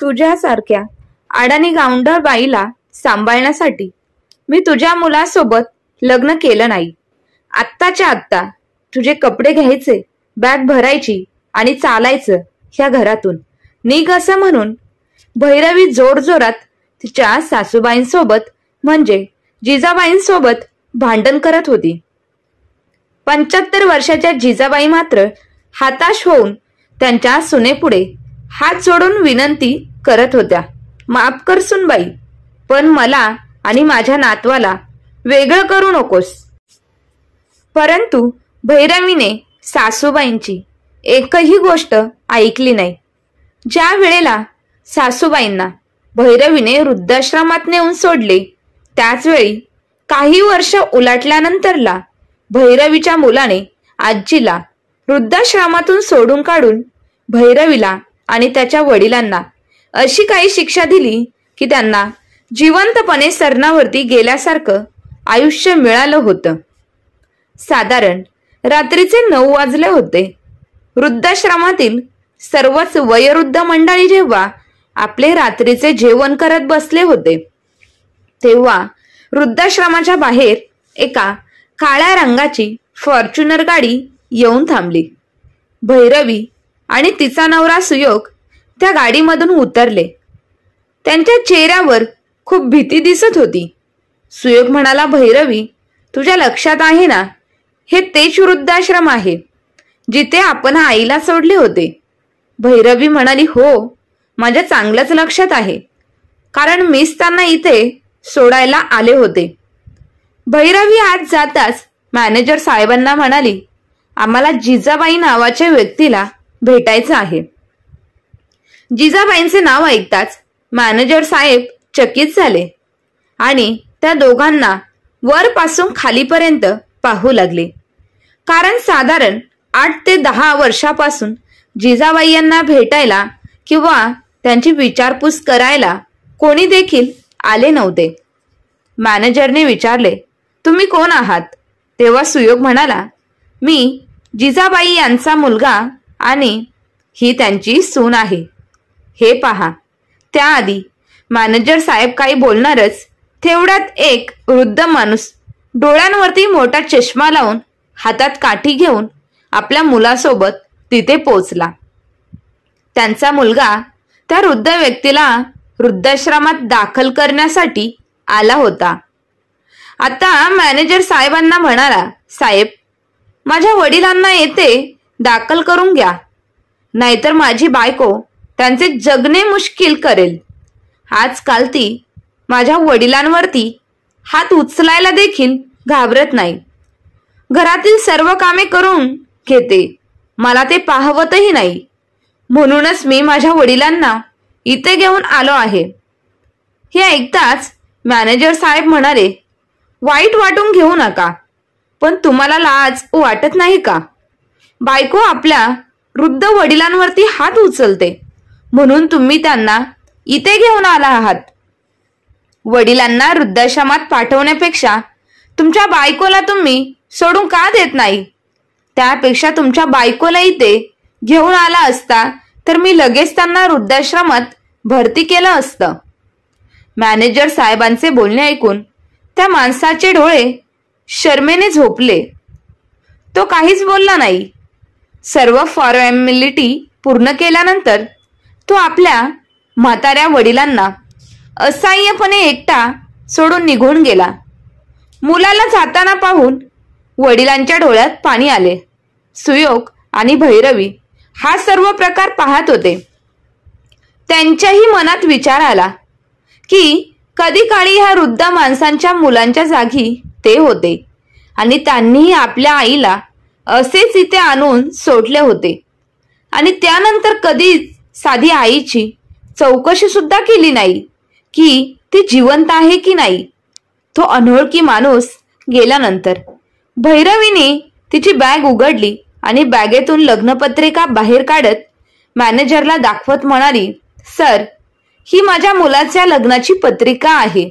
तुझ्यासारख्या अडाणी गावंढळ बाईला सांभाळण्यासाठी मी तुझ्या मुलासोबत लग्न केलं नाही. आत्ताच्या आत्ता तुझे कपडे घ्यायचे, बॅग भरायची आणि चालायचं ह्या घरातून. निघ असं म्हणून भैरवी जोरजोरात तिच्या सासूबाईंसोबत म्हणजे जिजाबाईंसोबत भांडण करत होती. 75 वर्षाच्या जिजाबाई मात्र हताश होऊन त्यांच्या सुनेपुढे हात जोडून विनंती करत होत्या, माफ कर सुनबाई, पण मला आणि माझ्या नातवाला वेगळं करू नकोस. परंतु भैरवीने सासूबाईंची एकही गोष्ट ऐकली नाही. ज्या वेळेला सासूबाईंना भैरवीने वृद्धाश्रमात नेऊन सोडले त्याच वेळी काही वर्ष उलटल्यानंतरला भैरवीच्या मुलाने आजीला वृद्धाश्रमातून सोडून काढून भैरवीला आणि त्याच्या वडिलांना अशी काही शिक्षा दिली की त्यांना जिवंतपणे सरणावरती गेल्यासारखं आयुष्य मिळालं होतं. साधारण रात्रीचे 9 वाजले होते. वृद्धाश्रमातील सर्वच वयोवृद्ध मंडळी जेव्हा आपले रात्रीचे जेवण करत बसले होते तेव्हा वृद्धाश्रमाच्या बाहेर एका काळ्या रंगाची फॉर्च्युनर गाडी येऊन थांबली. भैरवी आणि तिचा नवरा सुयोग त्या गाडीमधून उतरले. त्यांच्या चेहऱ्यावर खूप भीती दिसत होती. सुयोग म्हणाला, भैरवी, तुझ्या लक्षात आहे ना, हे तेच वृद्धाश्रम आहे जिथे आपण आईला सोडले होते. भैरवी म्हणाली, हो, माझ्या चांगलंच लक्षात आहे, कारण मीच त्यांना इथे सोडायला आले होते. भैरवी आत जाताच मॅनेजर साहेबांना म्हणाली, आम्हाला जिजाबाई नावाच्या व्यक्तीला भेटायचं आहे. जिजाबाईंचे नाव ऐकताच मॅनेजर साहेब चकित झाले आणि त्या दोघांना वरपासून खालीपर्यंत पाहू लागले. कारण साधारण 8 ते 10 वर्षापासून जिजाबाई यांना भेटायला किंवा त्यांची विचारपूस करायला कोणी देखील आले नव्हते. मॅनेजरने विचारले, तुम्ही कोण आहात? तेव्हा सुयोग म्हणाला, मी जिजाबाई यांचा मुलगा आणि ही त्यांची सून आहे. हे पहा. त्याआधी मॅनेजर साहेब काही बोलणारच तेवढ्यात एक वृद्ध माणूस डोळ्यांवरती मोठा चष्मा लावून हातात काठी घेऊन आपल्या मुलासोबत तिथे पोहोचला. त्यांचा मुलगा त्या वृद्ध व्यक्तीला वृद्धाश्रमात दाखल करण्यासाठी आला होता. आता मॅनेजर साहेबांना म्हणाला, साहेब, माझ्या वडिलांना येथे दाखल करून घ्या, नाहीतर माझी बायको त्यांचे जगणे मुश्किल करेल. आजकाल ती माझ्या वडिलांवरती हात उचलायला देखील घाबरत नाही. घरातील सर्व कामे करून घेते. मला ते पाहवतही नाही. म्हणूनच मी माझ्या वडिलांना इथे घेऊन आलो आहे. हे ऐकताच मॅनेजर साहेब म्हणाले, वाईट वाटून घेऊ नका, पण तुम्हाला लाज वाटत नाही का? बायको आपल्या वृद्ध वडिलांवरती हात उचलते म्हणून तुम्ही त्यांना इथे घेऊन आला आहात. वडिलांना वृद्धाश्रमात पाठवण्यापेक्षा तुमच्या बायकोला तुम्ही सोडून का देत नाही? त्यापेक्षा तुमच्या बायकोला इथे घेऊन आला असता तर मी लगेच त्यांना वृद्धाश्रमात भरती केलं असतं. मॅनेजर साहेबांचे बोलणे ऐकून त्या माणसाचे डोळे शरमेने झोपले. तो काहीच बोलला नाही. सर्व फॉर्मॅलिटी पूर्ण केल्यानंतर तो आपल्या म्हाताऱ्या वडिलांना असहाय्यपणे एकटा सोडून निघून गेला. मुलाला जाताना पाहून वडिलांच्या डोळ्यात पाणी आले. सुयोग आणि भैरवी हा सर्व प्रकार पाहत होते. त्यांच्याही मनात विचार आला की कधी काळी ह्या वृद्ध माणसांच्या मुलांच्या जागी ते होते आणि त्यांनीही आपल्या आईला असेच इथे आणून सोडले होते आणि त्यानंतर कधीच साधी आईची चौकशी सुद्धा केली नाही की ती जिवंत आहे की नाही. तो अनोळखी माणूस गेल्यानंतर भैरवीने तिची बॅग उघडली आणि बॅगेतून लग्नपत्रिका बाहेर काढत मॅनेजरला दाखवत म्हणाली, सर, ही माझ्या मुलाच्या लग्नाची पत्रिका आहे.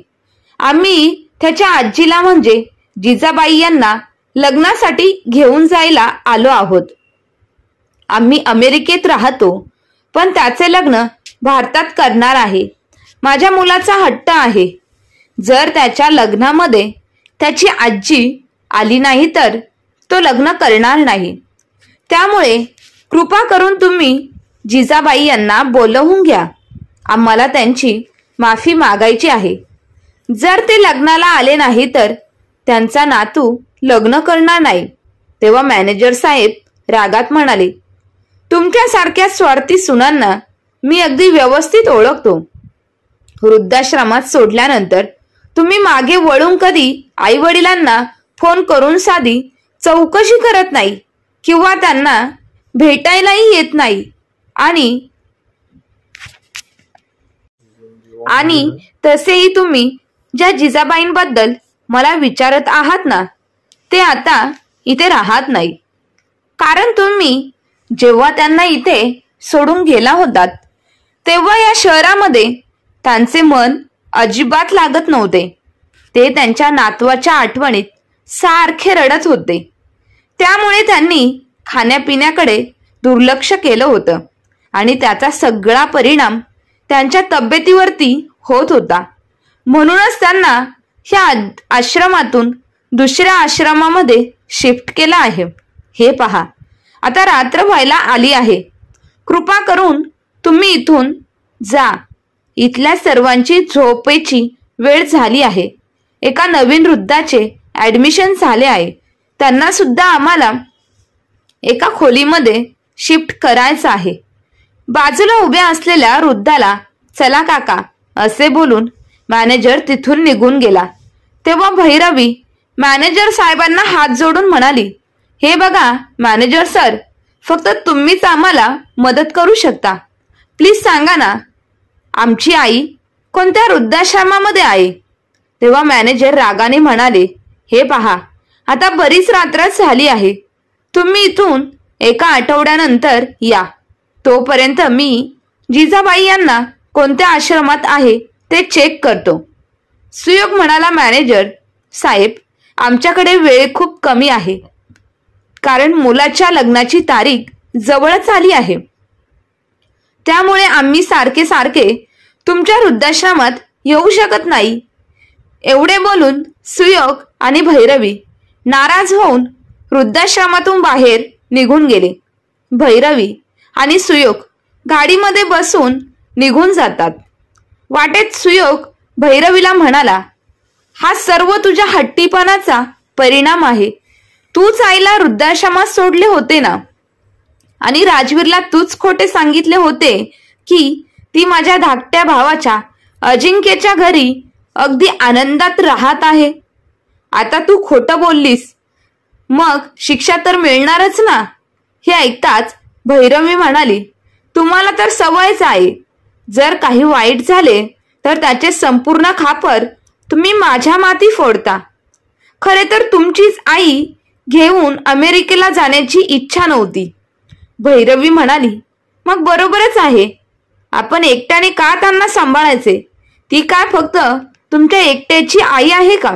आम्ही त्याच्या आजीला म्हणजे जिजाबाई यांना लग्नासाठी घेऊन जायला आलो आहोत. आम्ही अमेरिकेत राहतो, पण त्याचे लग्न भारतात करणार आहे. माझ्या मुलाचा हट्ट आहे. जर त्याच्या लग्नामध्ये त्याची आजी आली नाही तर तो लग्न करणार नाही. त्यामुळे कृपा करून तुम्ही जिजाबाई यांना बोलवून घ्या. आम्हाला त्यांची माफी मागायची आहे. जर ते लग्नाला आले नाही तर त्यांचा नातू लग्न करणार नाही. तेव्हा मॅनेजर साहेब रागात म्हणाले, तुमच्यासारख्या स्वार्थी सुनांना मी अगदी व्यवस्थित ओळखतो. वृद्धाश्रमात सोडल्यानंतर तुम्ही मागे वळून कधी आई वडिलांना फोन करून साधी चौकशी करत नाही किंवा त्यांना भेटायलाही येत नाही. आणि तसेही तुम्ही ज्या जिजाबाईंबद्दल मला विचारत आहात ना, ते आता इथे राहत नाही. कारण तुम्ही जेव्हा त्यांना इथे सोडून गेला होतात तेव्हा या शहरामध्ये त्यांचे मन अजिबात लागत नव्हते. ते त्यांच्या नातवाच्या आठवणीत सारखे रडत होते. त्यामुळे त्यांनी खाण्यापिण्याकडे दुर्लक्ष केलं होतं आणि त्याचा सगळा परिणाम त्यांच्या तब्येतीवरती होत होता. म्हणूनच त्यांना ह्या आश्रमातून दुसऱ्या आश्रमामध्ये शिफ्ट केलं आहे. हे पहा, आता रात्र व्हायला आली आहे. कृपा करून तुम्ही इथून जा. इथल्या सर्वांची झोपेची वेळ झाली आहे. एका नवीन वृद्धाचे ऍडमिशन झाले आहे. त्यांना सुद्धा आम्हाला एका खोलीमध्ये शिफ्ट करायचं आहे. बाजूला उभ्या असलेल्या वृद्धाला चला काका असे बोलून मॅनेजर तिथून निघून गेला. तेव्हा भैरवी मॅनेजर साहेबांना हात जोडून म्हणाली, हे बघा मॅनेजर सर, फक्त तुम्हीच आम्हाला मदत करू शकता. प्लीज सांगा ना, आमची आई कोणत्या वृद्धाश्रमामध्ये आहे? तेव्हा मॅनेजर रागाने म्हणाले, हे पहा, आता बरीच रात्र झाली आहे. तुम्ही इथून एका आठवड्यानंतर या. तोपर्यंत मी जिजाबाई यांना कोणत्या आश्रमात आहे ते चेक करतो. सुयोग म्हणाला, मॅनेजर साहेब, आमच्याकडे वेळ खूप कमी आहे. कारण मुलाच्या लग्नाची तारीख जवळच आली आहे. त्यामुळे आम्ही सारखे सारखे तुमच्या वृद्धाश्रमात येऊ शकत नाही. एवढे बोलून सुयोग आणि भैरवी नाराज होऊन वृद्धाश्रमातून बाहेर निघून गेले. भैरवी आणि सुयोग गाडीमध्ये बसून निघून जातात. वाटेत सुयोग भैरवीला म्हणाला, हा सर्व तुझ्या हट्टीपणाचा परिणाम आहे. तूच आईला वृद्धाश्रमात सोडले होते ना, आणि राजवीरला तूच खोटे सांगितले होते की ती माझ्या धाकट्या भावाच्या अजिंक्यच्या घरी अगदी आनंदात राहत आहे. आता तू खोटं बोललीस, मग शिक्षा तर मिळणारच ना. हे ऐकताच भैरवी म्हणाली, तुम्हाला तर सवयच आहे. जर काही वाईट झाले तर त्याचे संपूर्ण खापर तुम्ही माझ्या माथी फोडता. खरे तर तुमचीच आई घेऊन अमेरिकेला जाण्याची इच्छा नव्हती. भैरवी म्हणाली, मग बरोबरच आहे. आपण एकट्याने का त्यांना सांभाळायचे? ती काय फक्त तुमच्या एकट्याची आई आहे का?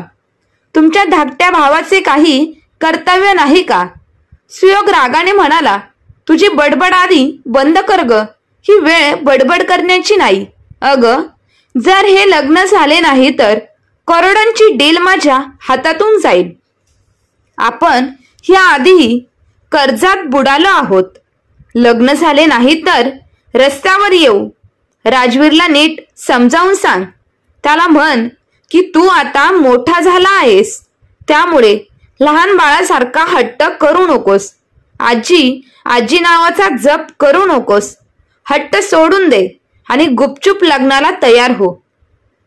तुमच्या धाकट्या भावाचे काही कर्तव्य नाही का? सुयोग रागाने म्हणाला, तुझी बडबड आधी बंद कर ग. ही वेळ बडबड करण्याची नाही. अगं, जर हे लग्न झाले नाही तर करोडांची डील माझ्या हातातून जाईल. आपण ह्या आधीही कर्जात बुडालो आहोत. लग्न झाले नाही तर रस्त्यावर येऊ. राजवीरला नीट समजावून सांग. त्याला म्हण की तू आता मोठा झाला आहेस, त्यामुळे लहान बाळासारखा हट्ट करू नकोस. आजी आजी नावाचा जप करू नकोस. हट्ट सोडून दे आणि गुपचूप लग्नाला तयार हो.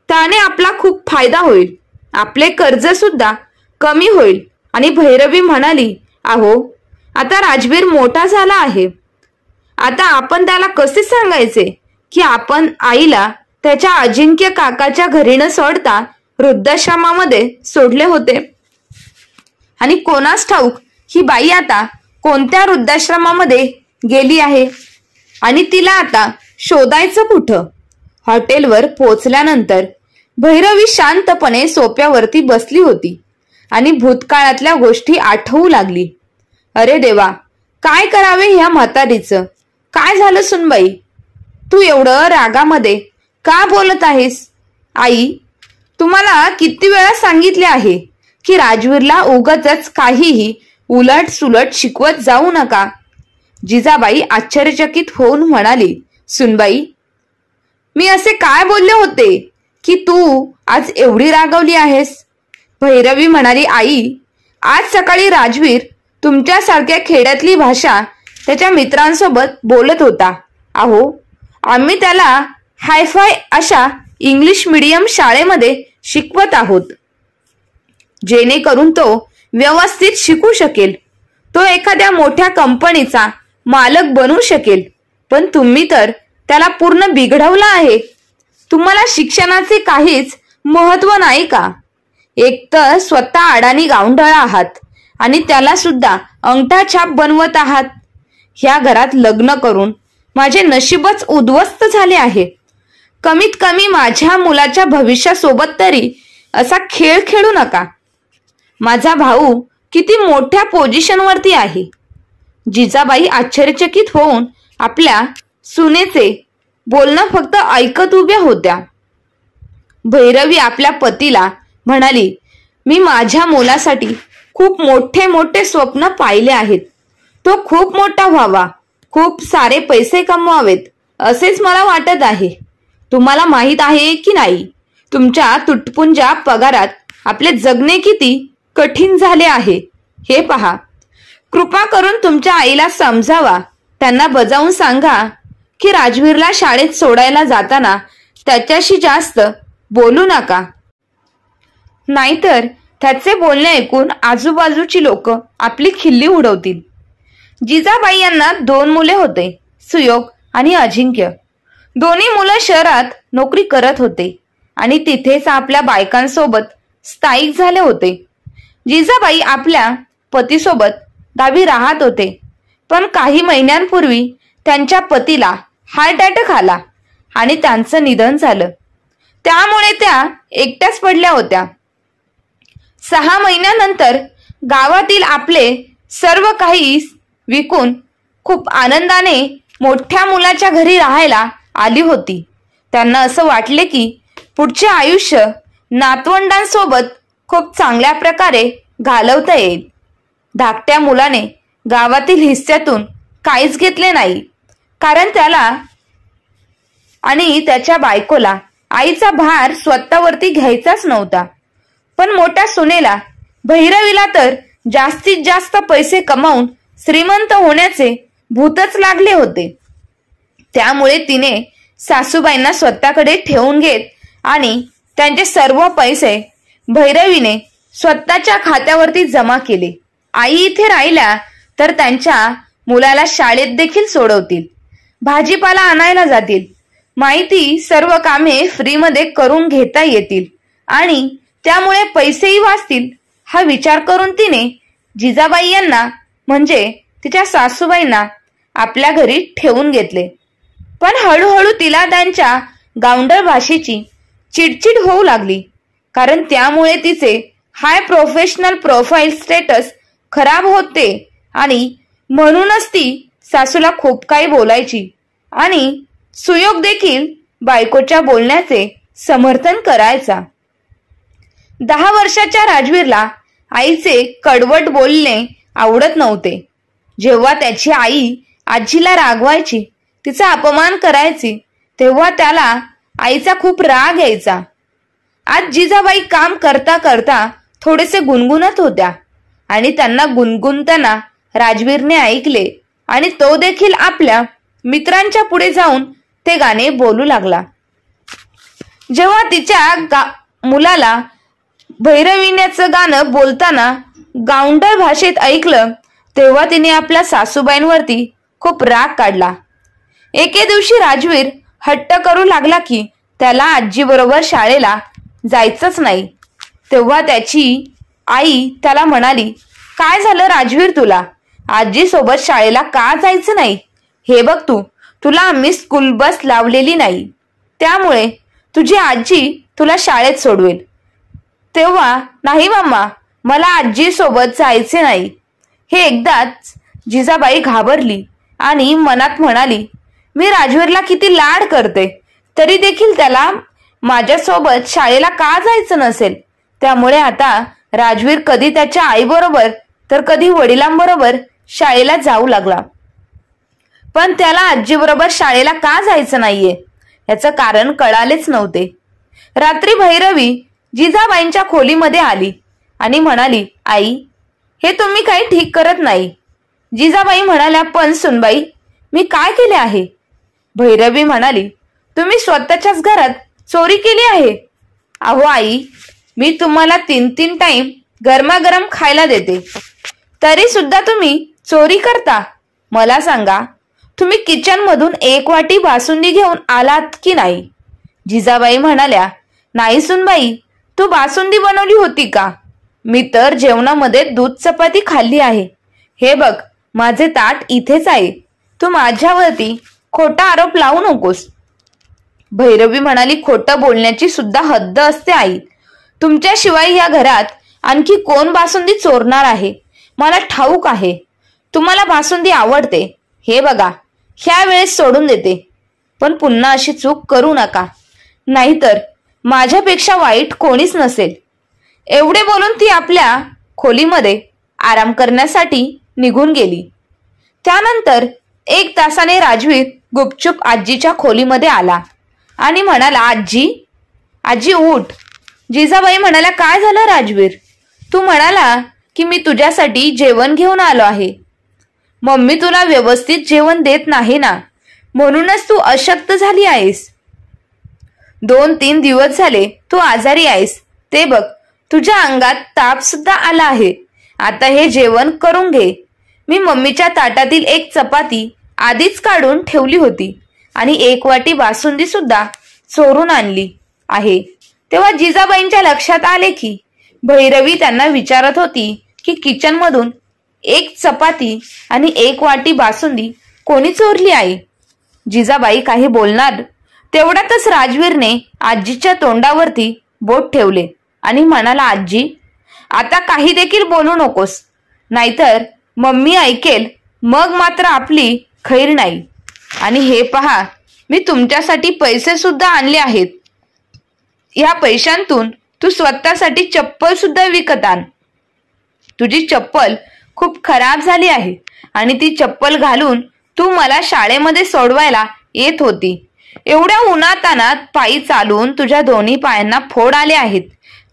त्याने आपला खूप फायदा होईल. आपले कर्ज सुद्धा कमी होईल. आणि भैरवी म्हणाली, अहो, आता राजवीर मोठा झाला आहे. आता आपण त्याला कसे सांगायचे की आपण आईला त्याच्या अजिंक्य काकाच्या घरी न सोडता वृद्धाश्रमामध्ये सोडले होते? आणि कोणास ठाऊक ही बाई आता कोणत्या वृद्धाश्रमामध्ये गेली आहे आणि तिला आता शोधायचं कुठं? हॉटेलवर पोहोचल्यानंतर भैरवी शांतपणे सोफ्यावरती बसली होती आणि भूतकाळातल्या गोष्टी आठवू लागली. अरे देवा, काय करावे ह्या म्हातारीचं? काय झालं सुनबाई? तू एवढं रागामध्ये का बोलत आहेस? आई, तुम्हाला किती वेळा सांगितले आहे की राजवीरला उगाचच काहीही उलट सुलट शिकवत जाऊ नका. जिजाबाई आश्चर्यचकित होऊन म्हणाली, सुनबाई, मी असे काय बोलले होते की तू आज एवढी रागावली आहेस? भैरवी म्हणाली, आई, आज सकाळी राजवीर तुमच्यासारख्या खेड्यातली भाषा त्याच्या मित्रांसोबत बोलत होता. अहो, आम्ही त्याला हायफाय अशा इंग्लिश मीडियम शाळेमध्ये शिकवत आहोत, जेणेकरून तो व्यवस्थित शिकू शकेल, तो एखाद्या मोठ्या कंपनीचा मालक बनू शकेल. पण तुम्ही तर त्याला पूर्ण बिघडवला आहे. तुम्हाला शिक्षणाचे काहीच महत्व नाही का? एक तर स्वतः अडाणी गावंढळ आहात आणि त्याला सुद्धा अंगठा छाप बनवत आहात. ह्या घरात लग्न करून माझे नशीबच उद्ध्वस्त झाले आहे. कमीत कमी माझ्या मुलाच्या भविष्यासोबत तरी असा खेळ खेळू नका. माझा भाऊ किती मोठ्या पोझिशनवरती आहे. जिजाबाई आश्चर्यचकित होऊन आपल्या सुनेचे बोलणं फक्त ऐकत उभ्या होत्या. भैरवी आपल्या पतीला म्हणाली, मी माझ्या मुलासाठी खूप मोठे मोठे स्वप्न पाहिले आहेत. तो खूप मोठा व्हावा, खूप सारे पैसे कमवावेत असेच मला वाटत आहे. तुम्हाला माहित आहे की नाही, तुमच्या तुटपुंजा पगारात आपले जगणे किती कठीण झाले आहे हे पहा. कृपा करून तुमच्या आईला समजावा. त्यांना बजावून सांगा की राजवीरला शाळेत सोडायला जाताना त्याच्याशी जास्त बोलू नका, नाहीतर त्याचे बोलणे ऐकून आजूबाजूची लोक आपली खिल्ली उडवतील. जिजाबाई यांना 2 मुले होते, सुयोग आणि अजिंक्य. दोन्ही मुलं शहरात नोकरी करत होते आणि तिथेच आपल्या बायकांसोबत स्थायिक झाले होते. जिजाबाई आपल्या पतीसोबत गावी राहत होते, पण काही महिन्यांपूर्वी त्यांच्या पतीला हार्ट अटॅक आला आणि त्यांचं निधन झालं. त्यामुळे त्या एकट्याच पडल्या होत्या. 6 महिन्यानंतर गावातील आपले सर्व काही विकून खूप आनंदाने मोठ्या मुलाच्या घरी राहायला आली होती. त्यांना असं वाटले की पुढचे आयुष्य नातवंडांसोबत खूप चांगल्या प्रकारे घालवता येईल. धाकट्या मुलाने गावातील हिस्स्यातून काहीच घेतले नाही, कारण त्याला आणि त्याच्या बायकोला आईचा भार स्वतःवरती घ्यायचाच नव्हता. पण मोठ्या सुनेला, भैरवीला तर जास्तीत जास्त पैसे कमावून श्रीमंत होण्याचे भूतच लागले होते. त्यामुळे तिने सासूबाईंना स्वतःकडे ठेवून घेत आणि त्यांचे सर्व पैसे भैरवीने स्वतःच्या खात्यावरती जमा केले. आई इथे राहिल्या तर त्यांच्या मुलाला शाळेत देखील सोडवतील, भाजीपाला आणायला जातील, माहिती सर्व कामे फ्रीमध्ये करून घेता येतील आणि त्यामुळे पैसेही वाचतील हा विचार करून तिने जिजाबाई यांना म्हणजे तिच्या सासूबाईंना आपल्या घरी ठेवून घेतले. पण हळूहळू तिला त्यांच्या गावंढळ भाषेची चिडचिड होऊ लागली, कारण त्यामुळे तिचे हाय प्रोफेशनल प्रोफाईल स्टेटस खराब होते आणि म्हणूनच ती सासूला खूप काही बोलायची आणि सुयोग देखील बायकोच्या बोलण्याचे समर्थन करायचा. 10 वर्षाच्या राजवीरला आईचे कडवट बोलणे आवडत नव्हते. जेव्हा त्याची आई आजीला रागवायची, तिचा अपमान करायची, तेव्हा त्याला आईचा खूप राग यायचा. आज जिजाबाई काम करता करता थोडेसे गुणगुणत होत्या आणि त्यांना गुणगुणताना राजवीरने ऐकले आणि तो देखील आपल्या मित्रांच्या पुढे जाऊन ते गाणे बोलू लागला. जेव्हा तिच्या मुलाला भैरवीण्याचं गाणं बोलताना गावंढळ भाषेत ऐकलं, तेव्हा तिने आपल्या सासूबाईंवरती खूप राग काढला. एके दिवशी राजवीर हट्ट करू लागला की त्याला आजीबरोबर शाळेला जायचंच नाही. तेव्हा त्याची आई त्याला म्हणाली, काय झालं राजवीर, तुला आजी सोबत शाळेला का जायचं नाही? हे बघ, तुला आम्ही स्कूल बस लावलेली नाही, त्यामुळे तुझी आजी तुला शाळेत सोडवेल. तेव्हा नाही मम्मा, मला आजी सोबत जायचे नाही. हे एकदाच जिजाबाई घाबरली आणि मनात म्हणाली, मी राजवीरला किती लाड करते, तरी देखील त्याला माझ्यासोबत शाळेला का जायचं नसेल? त्यामुळे आता राजवीर कधी त्याच्या आईबरोबर तर कधी वडिलांबरोबर शाळेला जाऊ लागला. पण त्याला आजीबरोबर शाळेला का जायचं नाहीये याचं कारण कळालेच नव्हते. रात्री भैरवी जिजाबाईंच्या खोलीमध्ये आली आणि म्हणाली, आई, हे तुम्ही काही ठीक करत नाही. जिजाबाई म्हणाल्या, पण सुनबाई, मी काय केले आहे? भैरवी म्हणाली, तुम्ही स्वतःच्याच घरात चोरी केली आहे. अहो आई, मी तुम्हाला 3-3 टाइम गरमागरम खायला देते, तरी सुद्धा तुम्ही चोरी करता. मला सांगा, तुम्ही किचन मधून 1 वाटी बासुंदी घेऊन आलात की नाही? जिजाबाई म्हणाल्या, नाही सुनबाई, तू बासुंदी बनवली होती का? मी तर जेवणामध्ये दूध चपाती खाल्ली आहे. हे बघ, माझे ताट इथेच आहे. तू माझ्यावरती खोटा आरोप लावू नकोस. भैरवी म्हणाली, खोटं बोलण्याची सुद्धा हद्द असते आई. तुमच्याशिवाय या घरात आणखी कोण बासुंदी चोरणार आहे? मला ठाऊक आहे तुम्हाला बासुंदी आवडते. हे बघा, ह्या वेळेस सोडून देते, पण पुन्हा अशी चूक करू नका, नाहीतर माझ्यापेक्षा वाईट कोणीच नसेल. एवढे बोलून ती आपल्या खोलीमध्ये आराम करण्यासाठी निघून गेली. त्यानंतर 1 तासाने राजवीर गुपचूप आजीच्या खोलीमध्ये आला आणि म्हणाला, आजी, आजी उठ. जिजाबाई म्हणाल्या, काय झालं राजवीर? तू म्हणाला की मी तुझ्यासाठी जेवण घेऊन आलो आहे. मम्मी तुला व्यवस्थित जेवण देत नाही ना, म्हणूनच तू अशक्त झाली आहेस. 2-3 दिवस झाले तू आजारी आहेस. ते बघ, तुझ्या अंगात ताप सुद्धा आला आहे. आता हे जेवण करून घे. मी मम्मीच्या ताटातील 1 चपाती आधीच काढून ठेवली होती आणि 1 वाटी बासुंदी सुद्धा चोरून आणली आहे. तेव्हा जिजाबाईंच्या लक्षात आले की भैरवी त्यांना विचारत होती की किचन मधून 1 चपाती आणि 1 वाटी बासुंदी कोणी चोरली आहे. जिजाबाई काही बोलणार तेवढ्यातच राजवीरने आजीच्या तोंडावरती बोट ठेवले आणि म्हणाला, आजी, आता काही देखील बोलू नकोस, नाहीतर मम्मी ऐकेल, मग मात्र आपली खैर नाही. आणि हे पहा, मी तुमच्यासाठी पैसे सुद्धा आणले आहेत. या पैशांतून तू स्वतःसाठी चप्पल सुद्धा विकत आण. तुझी चप्पल खूप खराब झाली आहे आणि ती चप्पल घालून तू मला शाळेमध्ये सोडवायला येत होती. एवढ्या उन्हातानात पायी चालून तुझ्या दोन्ही पायांना फोड आले आहेत.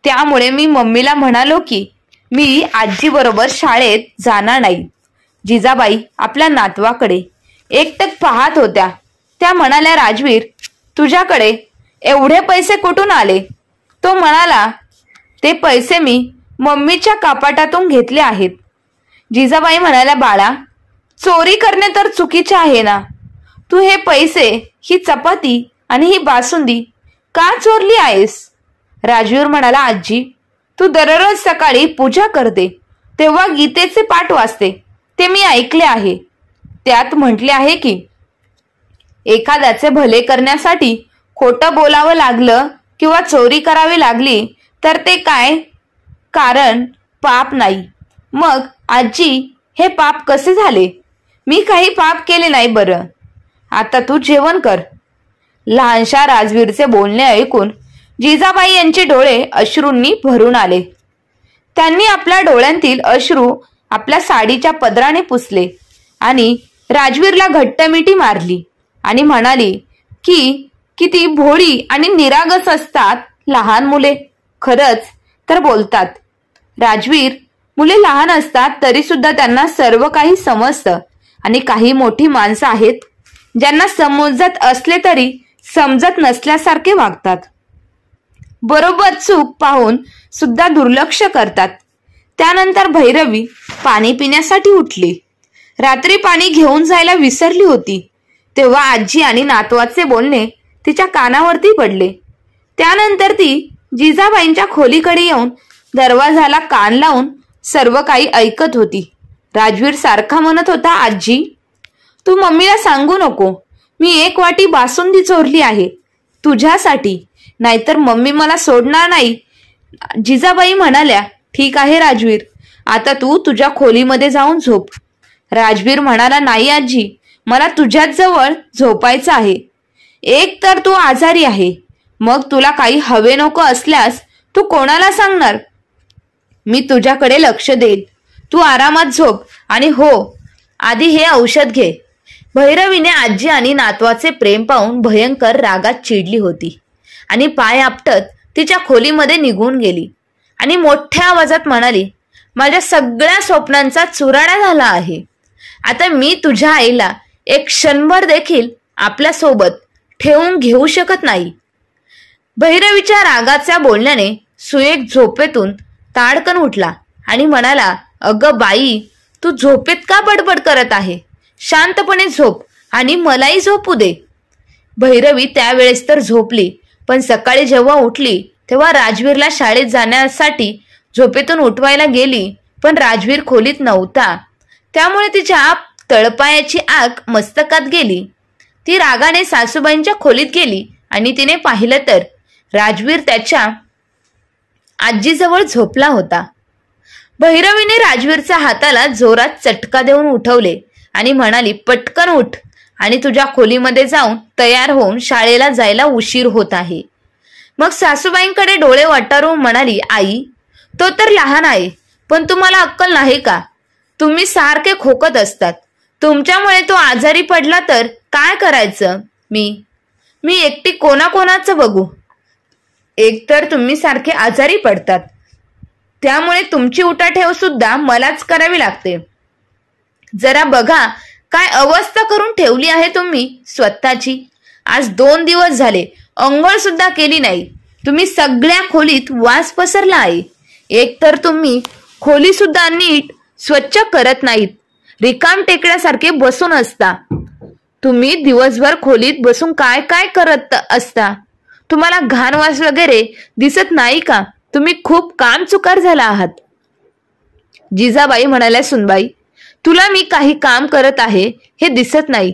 त्यामुळे मी मम्मीला म्हणालो की मी आजी बरोबर शाळेत जाणार नाही. जिजाबाई आपल्या नातवाकडे एकटक पाहत होत्या. त्या म्हणाल्या, राजवीर, तुझ्याकडे एवढे पैसे कुठून आले? तो म्हणाला, ते पैसे मी मम्मीच्या कपाटातून घेतले आहेत. जिजाबाई म्हणाल्या, बाळा, चोरी करणे तर चुकीचे आहे ना. तू हे पैसे, ही चपाती आणि ही बासुंदी का चोरली आहेस? राजवीर म्हणाला, आजी, तू दररोज सकाळी पूजा करते तेव्हा गीतेचे पाठ वाचते, ते मी ऐकले आहे. त्यात म्हटले आहे की एखाद्याचे भले करण्यासाठी खोटं बोलावं लागलं किंवा चोरी करावी लागली तर ते काय कारण पाप नाही. मग आजी, हे पाप कसे झाले? मी काही पाप केले नाही. बरं, आता तू जेवण कर. लहानशा राजवीरचे बोलणे ऐकून जिजाबाई यांचे डोळे अश्रूंनी भरून आले. त्यांनी आपल्या डोळ्यांतील अश्रू आपल्या साडीच्या पदराने पुसले आणि राजवीरला घट्ट मिठी मारली आणि म्हणाली की किती भोळी आणि निरागस असतात लहान मुले. खरंच तर बोलतात राजवीर, मुले लहान असतात तरी सुद्धा त्यांना सर्व काही समजतं आणि काही मोठी माणसं आहेत ज्यांना समजत असले तरी समजत नसल्यासारखे वागतात. बरोबर चूक पाहून सुद्धा दुर्लक्ष करतात. त्यानंतर भैरवी पाणी पिण्यासाठी उठली. रात्री पाणी घेऊन जायला विसरली होती. तेव्हा आजी आणि नातवाचे बोलणे तिच्या कानावरती पडले. त्यानंतर ती जिजाबाईंच्या खोलीकडे येऊन दरवाजाला कान लावून सर्व काही ऐकत होती. राजवीर सारखा म्हणत होता, आजी, तू मम्मीला सांगू नको. मी 1 वाटी बासुंदी चोरली आहे तुझ्यासाठी, नाहीतर मम्मी मला सोडणार नाही. जिजाबाई म्हणाल्या, ठीक आहे राजवीर, आता तू तुझ्या खोलीमध्ये जाऊन झोप. राजवीर म्हणाला, नाही आजी, मला तुझ्याच जवळ झोपायचं आहे. एक तर तू आजारी आहे, मग तुला काही हवे नको असल्यास तू कोणाला सांगणार? मी तुझ्याकडे लक्ष देईल. तू आरामात झोप आणि हो, आधी हे औषध घे. भैरवीने आजी आणि नातवाचे प्रेम पाहून भयंकर रागात चिडली होती आणि पाय आपटत तिच्या खोलीमध्ये निघून गेली आणि मोठ्या आवाजात म्हणाली, माझ्या सगळ्या स्वप्नांचा चुराडा झाला आहे. आता मी तुझ्या आईला एक क्षणभर देखील आपल्या सोबत ठेवून घेऊ शकत नाही. भैरवीच्या रागाच्या बोलण्याने सुयोग झोपेतून ताडकन उठला आणि म्हणाला, अगं बाई, तू झोपेत का बडबड करत आहे? शांतपणे झोप आणि मलाही झोपू दे. भैरवी त्यावेळेस तर झोपली, पण सकाळी जेव्हा उठली तेव्हा राजवीरला शाळेत जाण्यासाठी झोपेतून उठवायला गेली, पण राजवीर खोलीत नव्हता. त्यामुळे तिच्या तळपायाची आग मस्तकात गेली. ती रागाने सासूबाईंच्या खोलीत गेली आणि तिने पाहिलं तर राजवीर त्याच्या आजीजवळ झोपला होता. भैरवीने राजवीरच्या हाताला जोरात चटका देऊन उठवले आणि म्हणाली, पटकन उठ आणि तुझ्या खोलीमध्ये जाऊन तयार होऊन शाळेला जायला उशीर होत आहे. मग सासूबाईंकडे डोळे वाटारून म्हणाली, आई, तो तर लहान आहे, पण तुम्हाला अक्कल नाही का? तुम्ही सारखे खोकत असतात. तुमच्यामुळे तो आजारी पडला तर काय करायचं? मी एकटी कोणाकोणाचं बघू? एक तर तुम्ही सारखे आजारी पडतात, त्यामुळे तुमची उठाठेव सुद्धा मलाच करावी लागते. जरा बघा काय अवस्था करून ठेवली आहे तुम्ही स्वतःची. आज 2 दिवस झाले अंघोळ सुद्धा केली नाही. तुम्ही सगळ्या खोलीत वास पसरला आहे. एक तर तुम्ही खोली सुद्धा नीट स्वच्छ करत नाहीत. रिकाम टेकड्यासारखे बसून असता. तुम्ही दिवसभर खोलीत बसून काय काय करत असता? तुम्हाला घाण वास वगैरे दिसत नाही का? तुम्ही खूप कामचुकार झाला आहात. जिजाबाई म्हणाल्या, सुनबाई, तुला मी काही काम करत आहे हे दिसत नाही,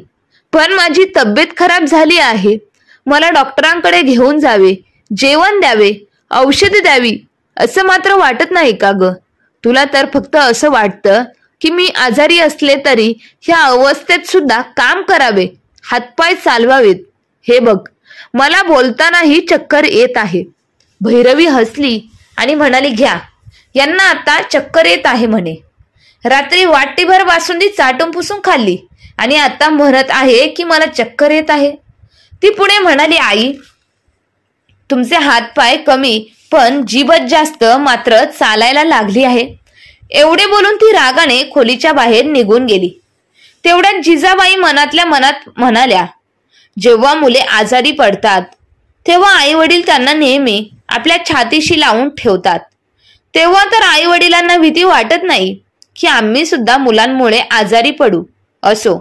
पण माझी तब्येत खराब झाली आहे. मला डॉक्टरांकडे घेऊन जावे, जेवण द्यावे, औषधे द्यावी असं मात्र वाटत नाही का ग? तुला तर फक्त असं वाटतं की मी आजारी असले तरी ह्या अवस्थेत सुद्धा काम करावे, हातपाय चालवावेत. हे बघ, मला बोलतानाही चक्कर येत आहे. भैरवी हसली आणि म्हणाली, घ्या, यांना आता चक्कर येत आहे म्हणे. रात्री वाटीभर बासुंदी चाटून पुसून खाल्ली आणि आता म्हणत आहे की मला चक्कर येत आहे. ती पुढे म्हणाली, आई, तुमचे हातपाय कमी पण जीभच जास्त मात्र चालायला लागली आहे. एवढे बोलून ती रागाने खोलीच्या बाहेर निघून गेली. तेवढ्यात जिजाबाई मनातल्या मनात म्हणाल्या, जेव्हा मुले आजारी पडतात तेव्हा आई वडील त्यांना नेहमी आपल्या छातीशी लावून ठेवतात. तेव्हा तर आई वडिलांना भीती वाटत नाही की आम्ही सुद्धा मुलांमुळे आजारी पडू. असो.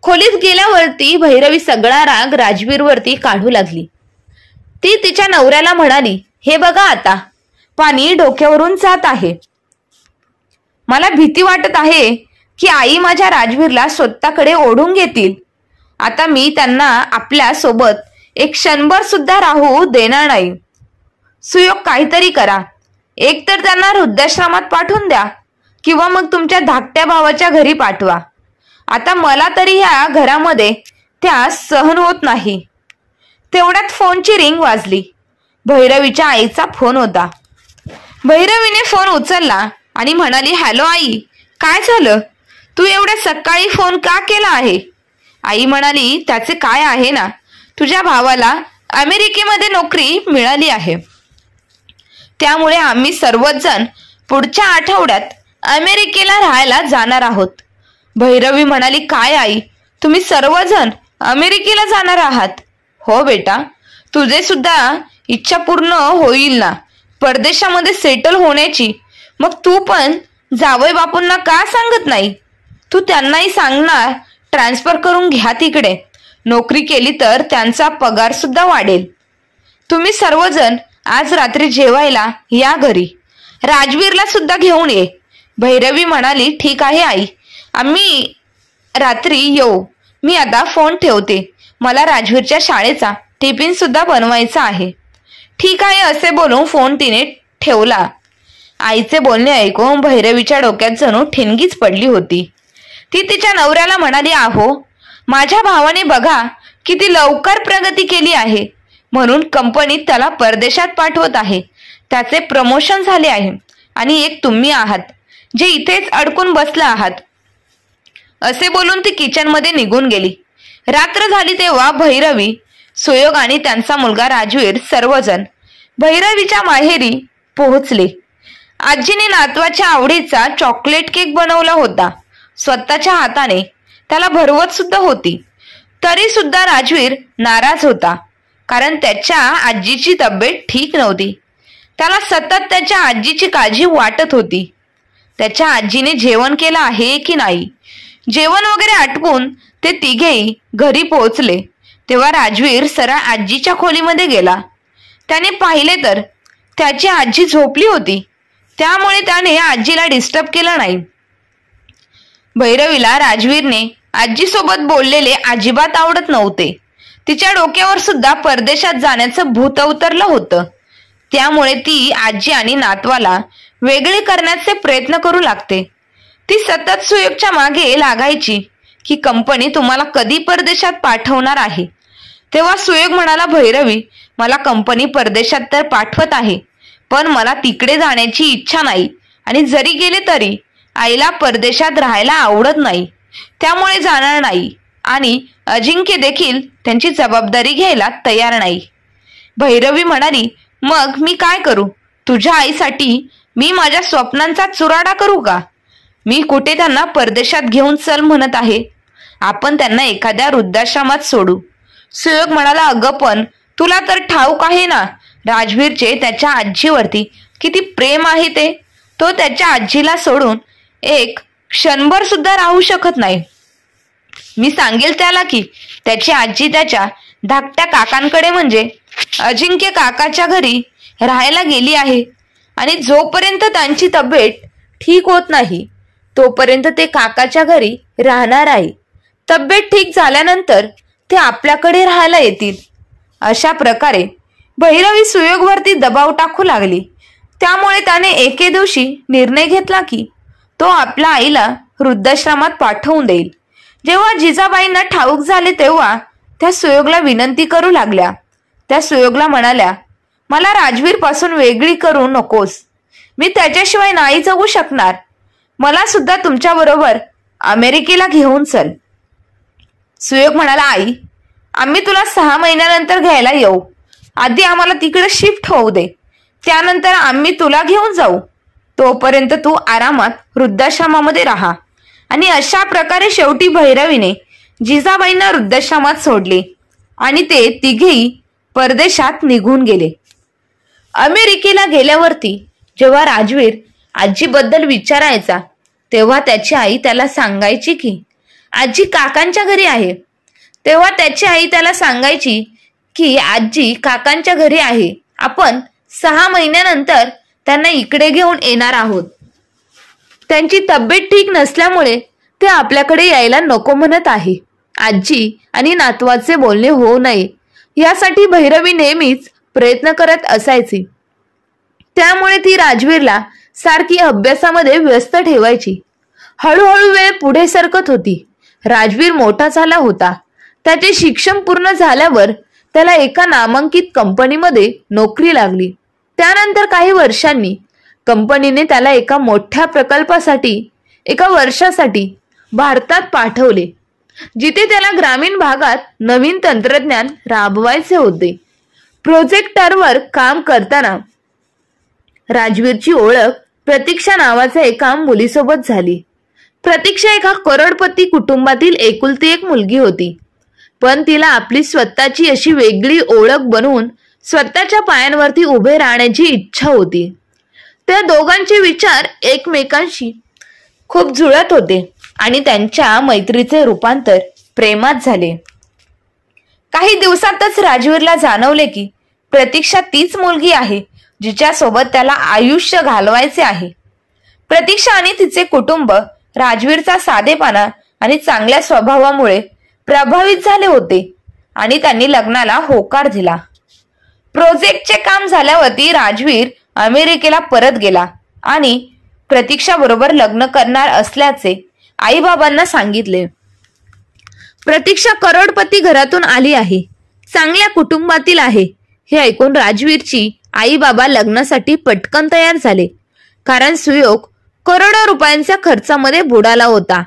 खोलीत गेल्यावरती भैरवी सगळा राग राजवीरवरती काढू लागली. ती तिच्या नवऱ्याला म्हणाली, हे बघा आता पाणी डोक्यावरून जात आहे. मला भीती वाटत आहे की आई माझ्या राजवीरला स्वतःकडे ओढून घेतील. आता मी त्यांना आपल्या सोबत एक क्षणभर सुद्धा राहू देणार नाही. सुयोग काहीतरी करा. एक तर त्यांना वृद्धाश्रमात पाठवून द्या किंवा मग तुमच्या धाकट्या भावाच्या घरी पाठवा. आता मला तरी ह्या घरामध्ये त्या सहन होत नाही. तेवढ्यात फोनची रिंग वाजली. भैरवीच्या आईचा फोन होता. भैरवीने फोन उचलला आणि म्हणाली, हॅलो आई, काय झालं? तू एवढ्या सकाळी फोन का केला आहे? आई म्हणाली, त्याचे काय आहे ना, तुझ्या भावाला अमेरिकेमध्ये नोकरी मिळाली आहे. त्यामुळे आम्ही सर्वच जण पुढच्या आठवड्यात अमेरिकेला राहायला जाणार आहोत. भैरवी म्हणाली, काय आई, तुम्ही सर्वजण अमेरिकेला जाणार आहात? हो बेटा, तुझे सुद्धा इच्छा पूर्ण होईल ना परदेशामध्ये सेटल होण्याची. मग तू पण जावई बापूंना का सांगत नाही? तू त्यांनाही सांगणार ट्रान्सफर करून घ्या तिकडे. नोकरी केली तर त्यांचा पगार सुद्धा वाढेल. तुम्ही सर्वजण आज रात्री जेवायला या घरी. राजवीरला सुद्धा घेऊन ये. भैरवी म्हणाली, ठीक आहे आई, आम्ही रात्री येऊ. मी आता फोन ठेवते. मला राजवीरच्या शाळेचा टिफिन सुद्धा बनवायचा आहे. ठीक आहे असे बोलून फोन तिने ठेवला. आईचे बोलणे ऐकून भैरवीच्या डोक्यात जणू ठिणगीच पडली होती. ती तिच्या नवऱ्याला म्हणाली, आहो, माझ्या भावाने बघा किती लवकर प्रगती केली आहे, म्हणून कंपनी त्याला परदेशात पाठवत आहे. त्याचे प्रमोशन झाले आहे आणि एक तुम्ही आहात जे इथेच अडकून बसला आहात. असे बोलून ती किचनमध्ये निघून गेली. रात्र झाली तेव्हा भैरवी, सुयोग आणि त्यांचा मुलगा राजवीर सर्वजण भैरवीच्या माहेरी पोहोचले. आजीने नातवाच्या आवडीचा चॉकलेट केक बनवला होता. स्वतःच्या हाताने त्याला भरवत सुद्धा होती. तरी सुद्धा राजवीर नाराज होता, कारण त्याच्या आजीची तब्येत ठीक नव्हती. त्याला सतत त्याच्या आजीची काळजी वाटत होती. त्याच्या आजीने जेवण केलं आहे की नाही. जेवण वगैरे आटपून ते तिघेही घरी पोहोचले तेव्हा राजवीर सरळ आजीच्या खोलीमध्ये गेला. त्याने पाहिले तर त्याची आजी झोपली होती, त्यामुळे त्याने आजीला डिस्टर्ब केलं नाही. भैरवीला राजवीरने आजीसोबत बोललेले अजिबात आवडत नव्हते. तिच्या डोक्यावर सुद्धा परदेशात जाण्याचं भूत उतरलं होतं. त्यामुळे ती आजी आणि नातवाला वेगळे करण्याचे प्रयत्न करू लागते. ती सतत सुयोगच्या मागे लागायची की कंपनी तुम्हाला कधी परदेशात पाठवणार आहे. तेव्हा सुयोग म्हणाला, भैरवी, मला कंपनी परदेशात तर पाठवत आहे, पण मला तिकडे जाण्याची इच्छा नाही आणि जरी गेले तरी आईला परदेशात राहायला आवडत नाही, त्यामुळे जाणार नाही. आणि अजिंक्य देखील त्यांची जबाबदारी घ्यायला तयार नाही. भैरवी म्हणाली, मग मी काय करू? तुझ्या आईसाठी मी माझ्या स्वप्नांचा चुराडा करू का? मी कुठे त्यांना परदेशात घेऊन चल म्हणत आहे. आपण त्यांना एखाद्या वृद्धाश्रमात सोडू. सुयोग म्हणाला, अगं पण तुला तर ठाऊक आहे ना राजवीरचे त्याच्या आजीवरती किती प्रेम आहे ते. तो त्याच्या आजीला सोडून एक क्षणभर सुद्धा राहू शकत नाही. मी सांगेल त्याला की त्याची आजी त्याच्या धाकट्या काकांकडे म्हणजे अजिंक्य काकाच्या घरी राहायला गेली आहे आणि जोपर्यंत त्यांची तब्येत ठीक होत नाही तोपर्यंत ते काकाच्या घरी राहणार आहे. तब्येत ठीक झाल्यानंतर ते आपल्याकडे राहायला येतील. अशा प्रकारे भैरवी सुयोगवरती दबाव टाकू लागली. त्यामुळे त्याने एके दिवशी निर्णय घेतला की तो आपल्या आईला वृद्धाश्रमात पाठवून देईल. जेव्हा जिजाबाईंना ठाऊक झाले तेव्हा त्या सुयोगला विनंती करू लागल्या. त्या सुयोगला म्हणाल्या, मला राजवीर पासून वेगळी करू नकोस. मी त्याच्याशिवाय नाही जगू शकणार. मला सुद्धा तुमच्या बरोबर अमेरिकेला घेऊन चल. सुयोग म्हणाला, आई, आम्ही तुला 6 महिन्यानंतर घ्यायला येऊ. आधी आम्हाला तिकडे शिफ्ट होऊ दे, त्यानंतर आम्ही तुला घेऊन जाऊ. तोपर्यंत तू आरामात वृद्धाश्रमामध्ये राहा. आणि अशा प्रकारे शेवटी भैरवीने जिजाबाईंना वृद्धाश्रमात सोडले आणि ते तिघेही परदेशात निघून गेले. अमेरिकेला गेल्यावरती जेव्हा राजवीर आजीबद्दल विचारायचा तेव्हा त्याची आई त्याला सांगायची की आजी काकांच्या घरी आहे. तेव्हा त्याची आई त्याला सांगायची की आजी काकांच्या घरी आहे, आपण 6 महिन्यानंतर त्यांना इकडे घेऊन येणार आहोत. त्यांची तब्येत ठीक नसल्यामुळे ते आपल्याकडे यायला नको म्हणत आहे. आजी आणि नातवाचे बोलणे होऊ नये यासाठी भैरवी नेहमीच प्रयत्न करत असायची. त्यामुळे ती राजवीरला सारखी अभ्यासामध्ये व्यस्त ठेवायची. हळूहळू वेळ पुढे सरकत होती. राजवीर मोठा झाला होता. त्याचे शिक्षण पूर्ण झाल्यावर त्याला एका नामांकित कंपनीमध्ये नोकरी लागली. त्यानंतर काही वर्षांनी कंपनीने त्याला एका मोठ्या प्रकल्पासाठी 1 वर्षासाठी भारतात पाठवले, जिथे त्याला ग्रामीण भागात नवीन तंत्रज्ञान राबवायचे होते. प्रोजेक्टरवर काम करताना राजवीरची ओळख प्रतीक्षा नावाच्या एका मुलीसोबत झाली. प्रतीक्षा एका करोडपती कुटुंबातील एकुलती एक मुलगी होती, पण तिला आपली स्वतःची अशी वेगळी ओळख बनवून स्वतःच्या पायांवरती उभे राहण्याची इच्छा होती. त्या दोघांचे विचार एकमेकांशी खूप जुळत होते आणि त्यांच्या मैत्रीचे रूपांतर प्रेमात झाले. काही दिवसातच राजवीरला जाणवले की प्रतीक्षा तीच मुलगी आहे जिच्यासोबत त्याला आयुष्य घालवायचे आहे. प्रतीक्षा आणि तिचे कुटुंब राजवीरचा साधेपणा आणि चांगल्या स्वभावामुळे प्रभावित झाले होते आणि त्यांनी लग्नाला होकार दिला. प्रोजेक्टचे काम झाल्यावरती राजवीर अमेरिकेला परत गेला आणि प्रतीक्षा बरोबर लग्न करणार असल्याचे आई बाबांना सांगितले. प्रतीक्षा करोडपती घरातून आली आहे, चांगल्या कुटुंबातील आहे. हे ऐकून राजवीरची आई बाबा लग्नासाठी पटकन तयार झाले. कारण सुयोग करोडो रुपयांच्या खर्चामध्ये बुडाला होता.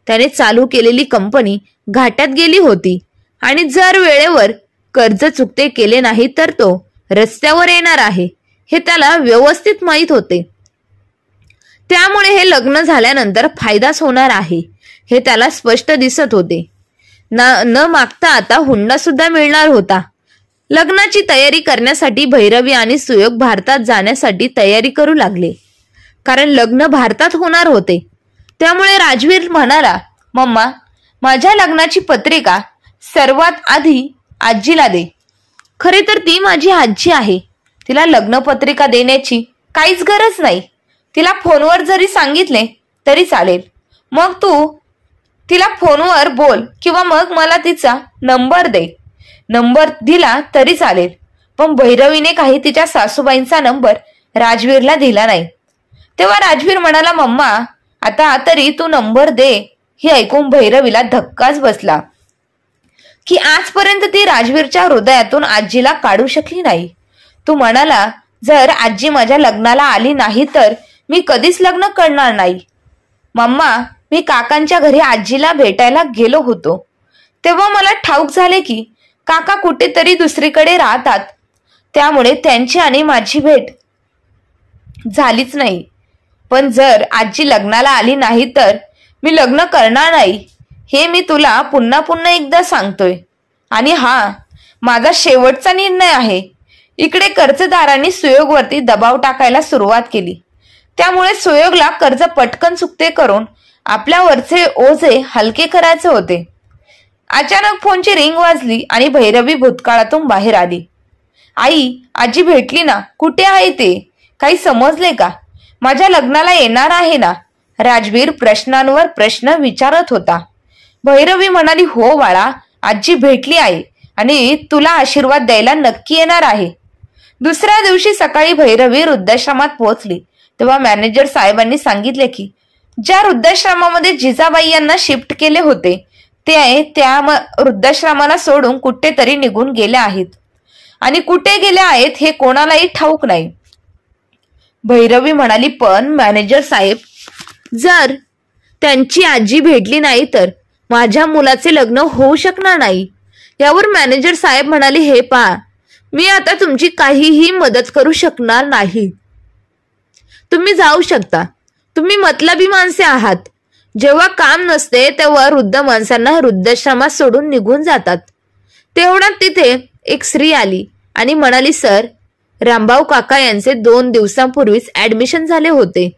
त्याने चालू केलेली कंपनी घाट्यात गेली होती आणि जर वेळेवर कर्ज चुकते केले नाही तर तो रस्त्यावर येणार आहे हे त्याला व्यवस्थित माहीत होते. त्यामुळे हे लग्न झाल्यानंतर फायदाच होणार आहे हे त्याला स्पष्ट दिसत होते. न मागता आता हुंडा सुद्धा मिळणार होता. लग्नाची तयारी करण्यासाठी भैरवी आणि सुयोग भारतात जाण्यासाठी तयारी करू लागले. कारण लग्न भारतात होणार होते. त्यामुळे राजवीर म्हणाला, मम्मा, माझ्या लग्नाची पत्रिका सर्वात आधी आजीला दे. खरे तर ती माझी आजी आहे. तिला लग्न पत्रिका देण्याची काहीच गरज नाही. तिला फोनवर जरी सांगितले तरी चालेल. मग तू तिला फोनवर बोल किंवा मग मला तिचा नंबर दे. नंबर दिला तरी चालेल. पण भैरवीने काही तिच्या सासूबाईंचा नंबर राजवीरला दिला नाही. तेव्हा राजवीर म्हणाला, मम्मा, आता तरी तू नंबर दे. हे ऐकून भैरवीला धक्काच बसला की आजपर्यंत ती राजवीरच्या हृदयातून आजीला काढू शकली नाही. तू म्हणाला, जर आजी माझ्या लग्नाला आली नाही तर मी कधीच लग्न करणार नाही. मम्मा, मी काकांच्या घरी आजीला भेटायला गेलो होतो. तेव्हा मला ठाऊक झाले की काका कुठेतरी दुसरीकडे राहतात. त्यामुळे त्यांची आणि माझी भेट झालीच नाही. पण जर आजी लग्नाला आली नाही तर मी लग्न करणार नाही हे मी तुला पुन्हा पुन्हा एकदा सांगतोय. आणि हा माझा शेवटचा निर्णय आहे. इकडे कर्जदारांनी सुयोगवरती दबाव टाकायला सुरुवात केली. त्यामुळे सुयोगला कर्ज पटकन चुकते करून आपल्यावरचे ओझे हलके करायचे होते. अचानक फोनची रिंग वाजली आणि भैरवी भूतकाळातून बाहेर आली. आई, आजी भेटली ना? कुठे आहे ते? काही समजले का? माझ्या लग्नाला येणार आहे ना? राजवीर प्रश्नांवर प्रश्न विचारत होता. भैरवी म्हणाली, हो बाळा, आजी भेटली आहे आणि तुला आशीर्वाद द्यायला नक्की येणार आहे. दुसऱ्या दिवशी सकाळी भैरवी वृद्धाश्रमात पोहोचली तेव्हा मॅनेजर साहेबांनी सांगितले की ज्या वृद्धाश्रमामध्ये जिजाबाई यांना शिफ्ट केले होते ते त्या वृद्धाश्रमाला सोडून कुठेतरी निघून गेले आहेत आणि कुठे गेले आहेत हे कोणालाही ठाऊक नाही. भैरवी म्हणाली, पण मॅनेजर साहेब, जर त्यांची आजी भेटली नाही तर माझ्या मुलाचे लग्न होऊ शकणार नाही. यावर मॅनेजर साहेब म्हणाले, हे पहा, मी आता तुमची काहीही मदत करू शकणार नाही. तुम्ही जाऊ शकता. तुम्ही मतलबी माणसे आहात. जेव्हा काम नसते तेव्हा वृद्ध माणसांना वृद्धाश्रमात सोडून निघून जातात. तेवढ्यात तिथे एक स्त्री आली आणि म्हणाली, सर, रामभाऊ काका यांचे 2 दिवसांपूर्वीच ऍडमिशन झाले होते.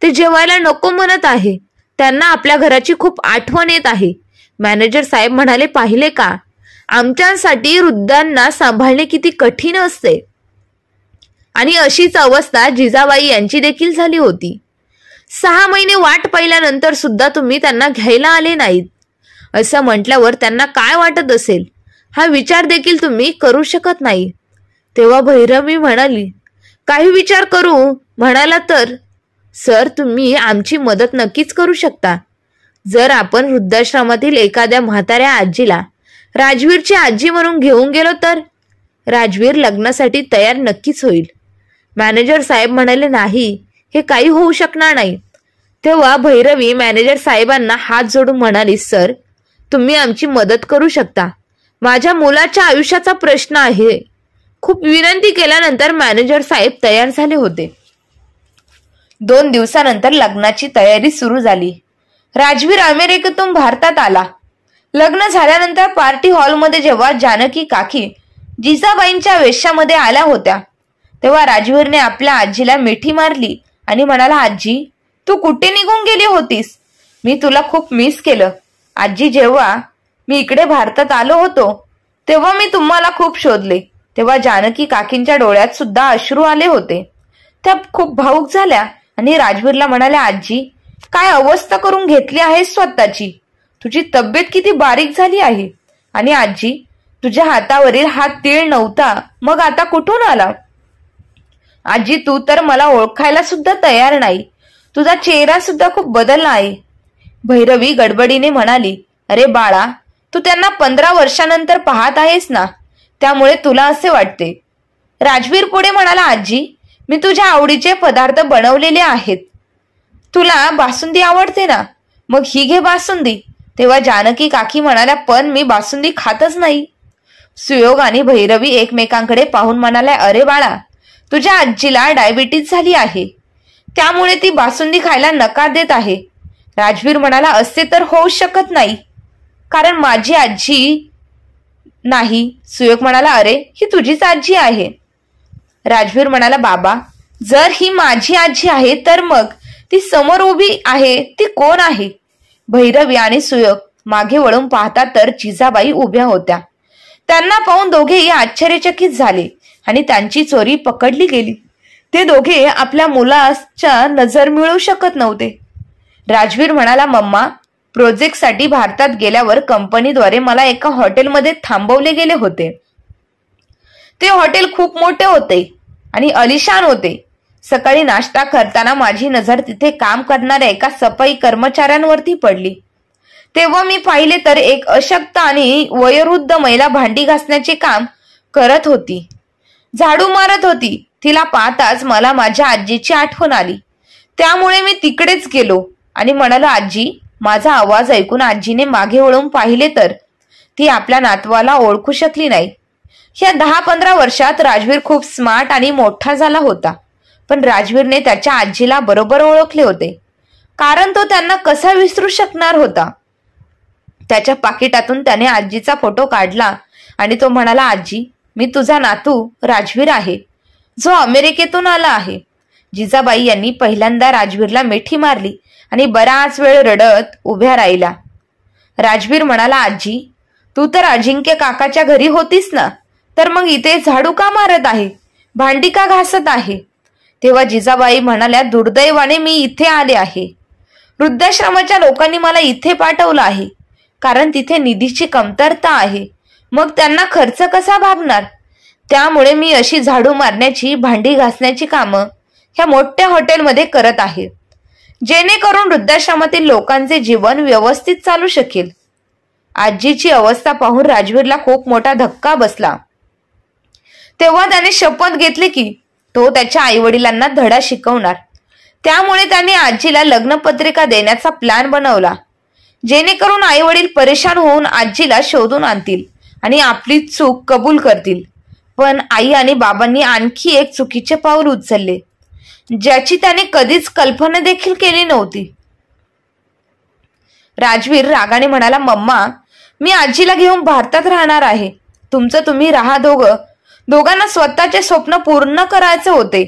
ते जेवायला नको म्हणत आहे. त्यांना आपल्या घराची खूप आठवण येत आहे. मॅनेजर साहेब म्हणाले, पाहिले का, आमच्यासाठी वृद्धांना सांभाळणे किती कठीण असते. आणि अशीच अवस्था जिजाबाई यांची देखील झाली होती. 6 महिने वाट पाहिल्यानंतर सुद्धा तुम्ही त्यांना घ्यायला आले नाहीत. असं म्हटल्यावर त्यांना काय वाटत असेल हा विचार देखील तुम्ही करू शकत नाही. तेव्हा भैरवी म्हणाली, काही विचार करू म्हणाला तर सर, तुम्ही आमची मदत नक्कीच करू शकता. जर आपण वृद्धाश्रमातील एखाद्या म्हाताऱ्या आजीला राजवीरची आजी म्हणून घेऊन गेलो तर राजवीर लग्नासाठी तयार नक्कीच होईल. मॅनेजर साहेब म्हणाले, नाही, हे काही होऊ शकणार नाही. तेव्हा भैरवी मॅनेजर साहेबांना हात जोडून म्हणाली, सर, तुम्ही आमची मदत करू शकता. माझ्या मुलाच्या आयुष्याचा प्रश्न आहे. खूप विनंती केल्यानंतर मॅनेजर साहेब तयार झाले होते. 2 दिवसानंतर लग्नाची तयारी सुरू झाली. राजवीर अमेरिकेतून भारतात आला. लग्न झाल्यानंतर पार्टी हॉलमध्ये जेव्हा जानकी काकी जिजाबाईंच्या वेशामध्ये आल्या होत्या तेव्हा राजवीरने आपल्या आजीला मिठी मारली आणि म्हणाला, आजी, तू कुठे निघून गेली होतीस? मी तुला खूप मिस केलं. आजी, जेव्हा मी इकडे भारतात आलो होतो तेव्हा मी तुम्हाला खूप शोधले. तेव्हा जानकी काकींच्या डोळ्यात सुद्धा अश्रू आले होते. त्या खूप भावुक झाल्या आणि राजवीरला म्हणाल्या, आजी, काय अवस्था करून घेतली आहेस स्वतःची? तुझी तब्येत किती बारीक झाली आहे. आणि आजी, तुझ्या हातावरील हा तीळ नव्हता, मग आता कुठून आला? आजी, तू तर मला ओळखायला सुद्धा तयार नाही. तुझा चेहरा सुद्धा खूप बदलला आहे. भैरवी गडबडीने म्हणाली, अरे बाळा, तू त्यांना 15 वर्षानंतर पाहत आहेस ना, त्यामुळे तुला असे वाटते. राजवीर पुढे म्हणाला, आजी, मी तुझ्या आवडीचे पदार्थ बनवलेले आहेत. तुला बासुंदी आवडते ना, मग ही घे बासुंदी. तेव्हा जानकी काकी म्हणाल्या, पण मी बासुंदी खातच नाही. सुयोग आणि भैरवी एकमेकांकडे पाहून म्हणाल्या, अरे बाळा, तुझ्या आजीला डायबिटीज झाली आहे, त्यामुळे ती बासुंदी खायला नकार देत आहे. राजवीर म्हणाला, असे तर होऊ शकत नाही, कारण माझी आजी नाही. सुयोग म्हणाला, अरे, ही तुझीच आजी आहे. राजवीर म्हणाला, बाबा, जर ही माझी आजी आहे तर मग ती समोर उभी आहे ती कोण आहे? भैरवी आणि सुयोग मागे वळून पाहतात तर जिजाबाई उभ्या होत्या. त्यांना पाहून दोघेही आश्चर्यचकित झाले आणि त्यांची चोरी पकडली गेली. ते दोघे आपल्या मुलाच्या नजर मिळवू शकत नव्हते. राजवीर म्हणाला, मम्मा, प्रोजेक्टसाठी भारतात गेल्यावर कंपनीद्वारे मला एका हॉटेलमध्ये थांबवले गेले होते. ते हॉटेल खूप मोठे होते आणि अलिशान होते. सकाळी नाश्ता करताना माझी नजर तिथे काम करणाऱ्या एका सफाई कर्मचाऱ्यांवरती पडली. तेव्हा मी पाहिले तर एक अशक्त आणि वयोवृद्ध महिला भांडी घासण्याचे काम करत होती, झाडू मारत होती. तिला पाहताच मला माझ्या आजीची आठवण आली. त्यामुळे मी तिकडेच गेलो आणि म्हणालो, आजी. माझा आवाज ऐकून आजीने मागे वळून पाहिले तर ती आपल्या नातवाला ओळखू शकली नाही. या 10-15 वर्षात राजवीर खूप स्मार्ट आणि मोठा झाला होता, पण राजवीरने त्याच्या आजीला बरोबर ओळखले होते, कारण तो त्यांना कसा विसरू शकणार होता. त्याच्या पाकिटातून त्याने आजीचा फोटो काढला आणि तो म्हणाला, आजी, मी तुझा नातू राजवीर आहे, जो अमेरिकेतून आला आहे. जिजाबाई यांनी पहिल्यांदा राजवीरला मिठी मारली आणि बराच वेळ रडत उभ्या राहिला. राजवीर म्हणाला, आजी, तू तर अजिंक्य काकाच्या घरी होतीस ना, तर मग इथे झाडू का मारत आहे, भांडी का घासत आहे? तेव्हा जिजाबाई म्हणाल्या, दुर्दैवाने मी इथे आले आहे. वृद्धाश्रमाच्या लोकांनी मला इथे पाठवलं आहे, कारण तिथे निधीची कमतरता आहे. मग त्यांना खर्च कसा भागणार? त्यामुळे मी अशी झाडू मारण्याची, भांडी घासण्याची कामं ह्या मोठ्या हॉटेलमध्ये करत आहे, जेणेकरून वृद्धाश्रमातील लोकांचे जीवन व्यवस्थित चालू शकेल. आजीची अवस्था पाहून राजवीरला खूप मोठा धक्का बसला. तेव्हा त्याने शपथ घेतली की तो त्याच्या आईवडिलांना धडा शिकवणार. त्यामुळे त्याने आजीला लग्नपत्रिका देण्याचा प्लॅन बनवला, जेणेकरून आईवडील परेशान होऊन आजीला शोधून आणतील आणि आपली चूक कबूल करतील. पण आई आणि बाबांनी आणखी एक चुकीचे पाऊल उचलले, ज्याची त्याने कधीच कल्पना देखील केली नव्हती. राजवीर रागाने म्हणाला, मम्मा, मी आजीला घेऊन भारतात राहणार आहे. तुमचं तुम्ही राहा. दोघांना स्वतःचे स्वप्न पूर्ण करायचे होते.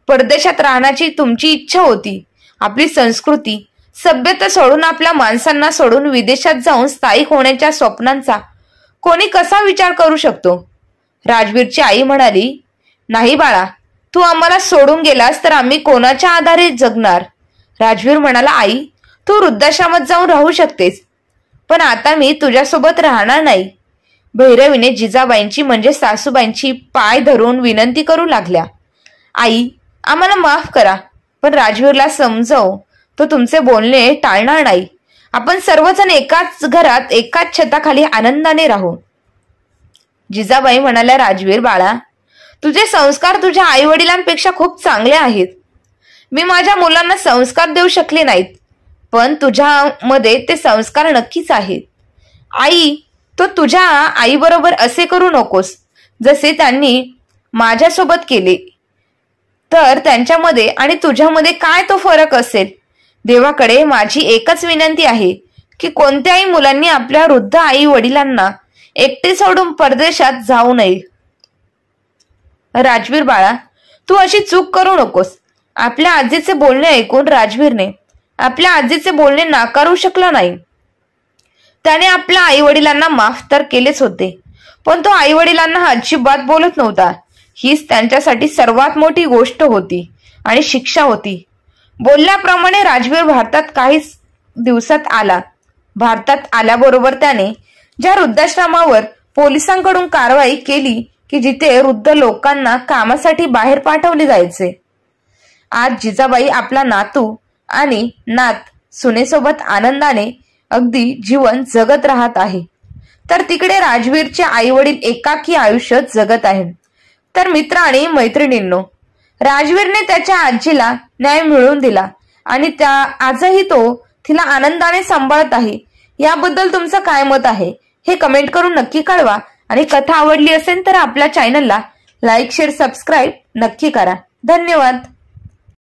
परदेशात राहण्याची तुमची इच्छा होती. आपली संस्कृती, सभ्यता सोडून, आपल्या माणसांना सोडून विदेशात जाऊन स्थायिक होण्याच्या स्वप्नांचा कोणी कसा विचार करू शकतो? राजवीरची आई म्हणाली, नाही बाळा, तू आम्हाला सोडून गेलास तर आम्ही कोणाच्या आधारे जगणार? राजवीर म्हणाला, आई, तू वृद्धाश्रमात जाऊन राहू शकतेस, पण आता मी तुझ्यासोबत राहणार नाही. भैरवीने जिजाबाईंची म्हणजे सासूबाईंची पाय धरून विनंती करू लागल्या, आई, आम्हाला माफ करा, पण राजवीरला समजव, तो तुमचे बोलणे टाळणार नाही. आपण सर्वजण एकाच घरात, एकाच छताखाली आनंदाने राहू. जिजाबाई म्हणाल्या, राजवीर बाळा, तुझे संस्कार तुझ्या आई वडिलांपेक्षा खूप चांगले आहेत. मी माझ्या मुलांना संस्कार देऊ शकले नाहीत, पण तुझ्यामध्ये ते संस्कार नक्कीच आहेत. आई, तो तुझ्या आईबरोबर असे करू नकोस जसे त्यांनी माझ्यासोबत केले. तर त्यांच्यामध्ये आणि तुझ्यामध्ये काय तो फरक असेल? देवाकडे माझी एकच विनंती आहे की कोणत्याही मुलांनी आपल्या वृद्ध आई वडिलांना एकटे सोडून परदेशात जाऊ नये. राजवीर बाळा, तू अशी चूक करू नकोस. आपल्या आजीचे बोलणे ऐकून राजवीरने आपल्या आजीचे बोलणे नाकारू शकला नाही. त्याने आपल्या आई वडिलांना माफ तर केलेच होते, पण तो आई वडिलांना अजिबात बोलत नव्हता. हीच त्यांच्यासाठी सर्वात मोठी गोष्ट होती आणि शिक्षा होती. बोलल्याप्रमाणे राजवीर भारतात काहीच दिवसात आला. भारतात आल्याबरोबर त्याने ज्या वृद्धाश्रमावर पोलिसांकडून कारवाई केली की जिथे वृद्ध लोकांना कामासाठी बाहेर पाठवले जायचे, आज जिजाबाई आपला नातू आणि नात सुनेसोबत आनंदाने अगदी जीवन जगत राहत आहे. तर तिकडे राजवीरचे आई वडील एकाकी आयुष्य जगत आहेत. तर मित्र आणि मैत्रिणींनो, राजवीरने त्याच्या आजीला न्याय मिळवून दिला आणि आजही तो तिला आनंदाने सांभाळत आहे. याबद्दल तुमचं काय मत आहे हे कमेंट करून नक्की कळवा. आणि कथा आवडली असेल तर आपल्या चॅनलला लाईक, शेअर, सबस्क्राईब नक्की करा. धन्यवाद.